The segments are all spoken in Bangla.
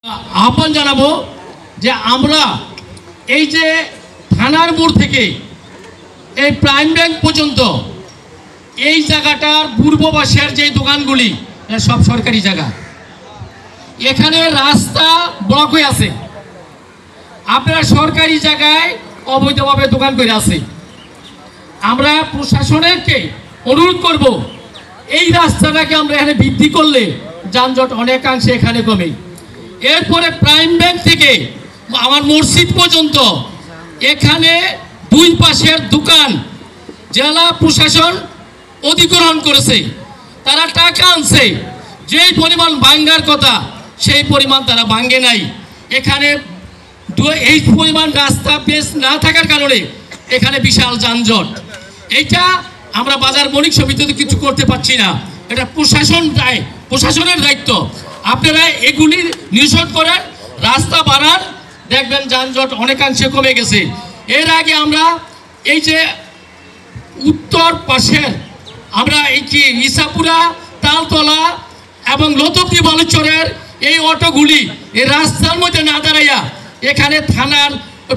আহ্বান জানাবো যে আমরা এই যে থানার মোড় থেকে এই প্রাইম ব্যাংক পর্যন্ত এই জায়গাটার পূর্ব পাশের যে দোকানগুলি সব সরকারি জায়গা, এখানে রাস্তা ব্লক হয়ে আছে। আপনারা সরকারি জায়গায় অবৈধভাবে দোকান করে আছে। আমরা প্রশাসনকে অনুরোধ করব এই রাস্তাটাকে আমরা এখানে বৃদ্ধি করলে যানজট অনেকাংশে এখানে কমে। এরপরে প্রাইম ব্যাংক থেকে আমার মসজিদ পর্যন্ত এখানে দুই পাশের দোকান জেলা প্রশাসন অধিগ্রহণ করেছে। তারা টাকা আনছে, যেই পরিমাণ ভাঙ্গার কথা সেই পরিমাণ তারা ভাঙ্গে নাই। এখানে এই পরিমাণ রাস্তা বেশ না থাকার কারণে এখানে বিশাল যানজট। এইটা আমরা বাজার বণিক সমিতিতে কিছু করতে পারছি না, এটা প্রশাসনের দায়িত্ব। আপনারা এগুলি নিশ্চিত করেন, রাস্তা বাড়ান, দেখবেন যানজট অনেকাংশে কমে গেছে। এর আগে আমরা এই যে উত্তর পাশের আমরা এই কি ইসাপুরা, তালতলা এবং লতবদি বালুচরের এই অটোগুলি এই রাস্তার মধ্যে না দাঁড়াইয়া এখানে থানার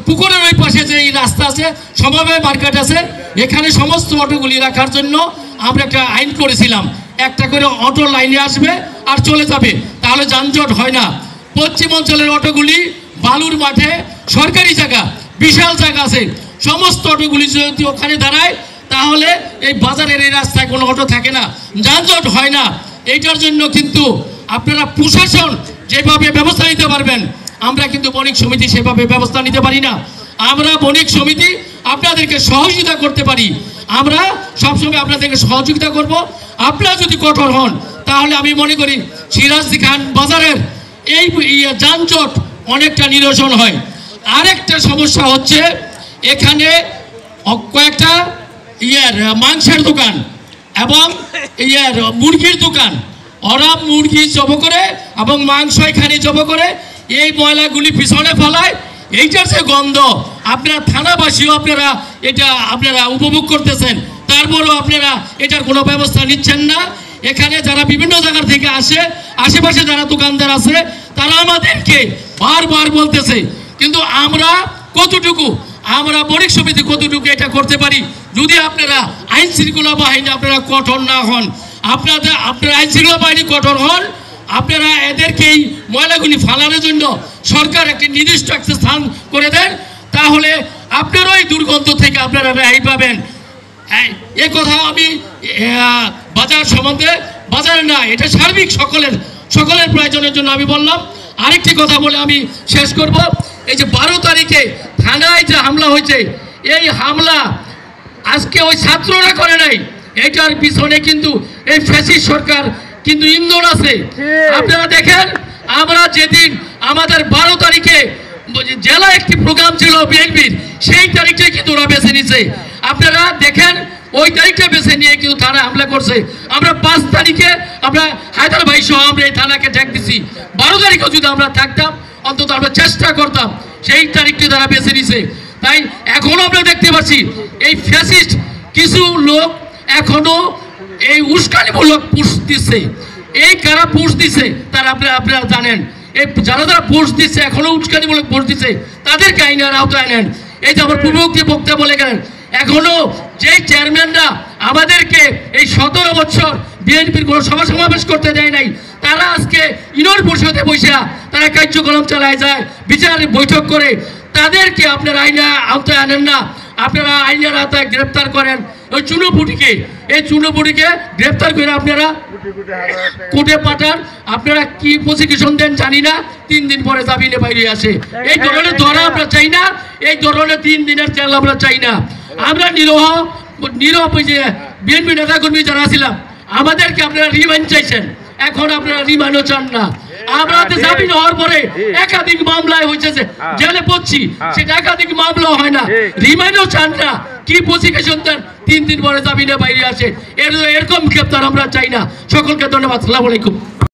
পুকুরের ওই পাশে যে এই রাস্তা আছে, সমবায় মার্কেট আছে, এখানে সমস্ত অটোগুলি রাখার জন্য আমরা একটা আইন করেছিলাম। একটা করে অটো লাইনে আসবে আর চলে যাবে, তাহলে যানজট হয় না। পশ্চিম অঞ্চলের অটোগুলি বালুর মাঠে সরকারি জায়গা, বিশাল জায়গা আছে, সমস্ত অটোগুলি যদি ওখানে দাঁড়ায় তাহলে এই বাজারের এই রাস্তায় কোনো অটো থাকে না, যানজট হয় না। এইটার জন্য কিন্তু আপনারা প্রশাসন যেভাবে ব্যবস্থা নিতে পারবেন, আমরা কিন্তু বণিক সমিতি সেভাবে ব্যবস্থা নিতে পারি না। আমরা বণিক সমিতি আপনাদেরকে সহযোগিতা করতে পারি, আমরা সবসময় আপনাদেরকে সহযোগিতা করব। আপনারা যদি কঠোর হন তাহলে আমি মনে করি সিরাজদি খান বাজারের এই যানজট অনেকটা নিরসন হয়। আরেকটা সমস্যা হচ্ছে এখানে কয়েকটা মাংসের দোকান এবং মুরগির দোকান, ওরা মুরগি জব করে এবং মাংস এখানে জব করে, এই ময়লাগুলি পিছনে ফেলায়। এইটার যে গন্ধ আপনারা থানাবাসীও আপনারা উপভোগ করতেছেন, তারপরেও আপনারা এটার কোনো ব্যবস্থা নিচ্ছেন না। এখানে যারা বিভিন্ন জায়গা থেকে আসে, আশেপাশে যারা দোকানদার আছে, তারা আমাদেরকে বারবার বলতেছে, কিন্তু আমরা বণিক সমিতি কতটুকু এটা করতে পারি। যদি আপনারা আইন শৃঙ্খলা বাহিনী আপনারা কঠোর না হন, আপনারা আইন শৃঙ্খলা বাহিনী কঠোর হন, আপনারা এদেরকে এই ময়লাগুলি ফালানোর জন্য সরকার একটি নির্দিষ্ট একটা স্থান করে দেন, তাহলে আপনারাও এই দুর্গন্ধ থেকে আপনারা রেহাই পাবেন। এ কথা আমি বাজার সম্বন্ধে, বাজারে না, এটা সার্বিক সকলের প্রয়োজনের জন্য আমি বললাম। আরেকটি কথা বলে আমি শেষ করব। এই যে 12 তারিখে থানায় যে হামলা হয়েছে, এই হামলা আজকে ওই ছাত্ররা করে নাই, এটার পিছনে কিন্তু এই ফ্যাসিস্ট সরকার কিন্তু ইন্ধন আছে। আপনারা দেখেন, আমরা যেদিন আমাদের 12 তারিখে জেলা একটি প্রোগ্রাম ছিল বিএনপির, সেই তারিখটা কিন্তু ওরা বেছে নিছে। আপনারা দেখেন, ওই তারিখটা বেছে নিয়ে কিন্তু থানা হামলা করছে। আমরা 5 তারিখে আমরা হায়দার ভাই সহ আমরা এই থানাকে ঠেক দিছি। 12 তারিখেও যদি আমরা থাকতাম, অন্তত আমরা চেষ্টা করতাম, সেই তারিখটি তারা বেছে নিছে। তাই এখনো আমরা দেখতে পাচ্ছি এই ফ্যাসিস্ট কিছু লোক এখনো এই উস্কানিমূলক পোস্ট দিচ্ছে। এই কারা পোস্ট দিচ্ছে তারা আপনারা জানেন। এই যারা পোস্ট দিচ্ছে, এখনো উস্কানিমূলক পোস্ট দিচ্ছে, তাদেরকে আইনের আওতায় আনেন। এই যে আমার পূর্ববর্তী বক্তা বলে গেলেন, এখনো যেই চেয়ারম্যানরা আমাদেরকে এই 17 বছর বিএনপির কোনো সভা সমাবেশ করতে দেয় নাই, তারা আজকে ইউনিয়ন পরিষদে বসে তারা কার্যক্রম চালায় যায়, বিচারের বৈঠক করে, তাদেরকে আপনারা আইনের আওতায় আনেন না। আপনারা আইনের আওতায় গ্রেপ্তার করেন ওই চুনোপুটিকে, এই চুনোপুটিকে গ্রেপ্তার করে আপনারা কোর্টে পাঠান। আপনারা কি প্রসিকিউশন দেন জানি না, 3 দিন পরে জামিনে বাইরে আসে। এই ধরনের ধরা আমরা চাই না, এই ধরনের 3 দিনের জেল আমরা চাই না। আমরা নিরহ যে বিএনপি নেতাকর্মী যারা ছিলাম, আমাদেরকে আপনারা রিমান্ড চাইছেন, এখন আপনারা রিমান্ডও চান না। আমরা জামিন হওয়ার পরে একাধিক মামলায় হয়েছে, জেলে পড়ছি, সেটা একাধিক মামলা হয় না, রিমান্ডও চান না। কি প্রসিকিউশন দেন, 3 দিন পরে জামিনে বাইরে আসে, এরকম গ্রেপ্তার আমরা চাই না। সকলকে ধন্যবাদ। আসসালামু আলাইকুম।